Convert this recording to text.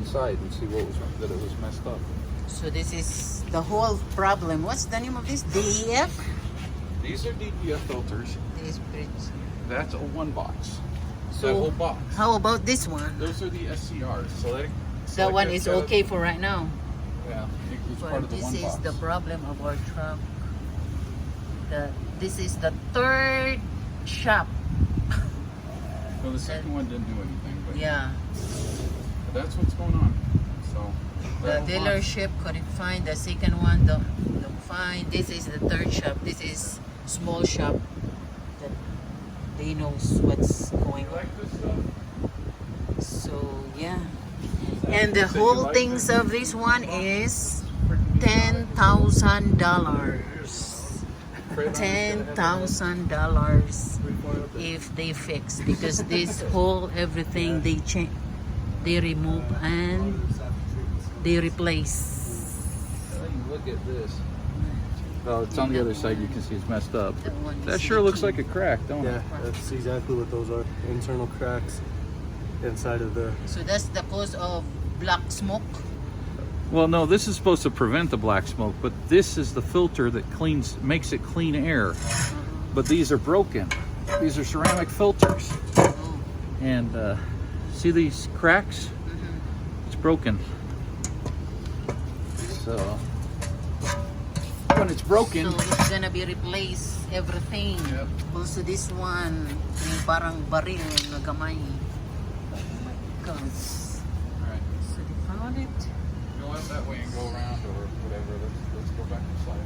inside and see what was that it was messed up. So this is the whole problem. What's the name of this? DEF? These are DEF filters. This bridge. That's a one box. So that whole box. how about this one? Those are the SCRs. That one is okay for right now. Yeah, it's But part of the this one is box. the problem of our truck. This is the third shop. Well, the second one didn't do anything, but Yeah. that's what's going on. So The dealership couldn't find the second one. Don't find. This is the third shop. This is small shop that they knows what's going You on. like this stuff? So yeah. And the whole things of this one is $10,000. $10,000 if they fix, because this whole everything they change, they remove and they replace. Look at this. Well, it's on the other side. You can see it's messed up. The one That is sure looks like leaking. a crack, don't it? Yeah, that's exactly what those are. Internal cracks inside of the... So that's the cause of black smoke. Well, no, this is supposed to prevent the black smoke, but this is the filter that makes it clean air. But these are broken. These are ceramic filters. Oh. And see these cracks? It's broken. So when it's broken, So it's gonna be replaced everything. Yep. Also this one, yung parang baril na gamay. Oh my God. all right, So they found it. go out that way and go around or whatever. Let's go back inside.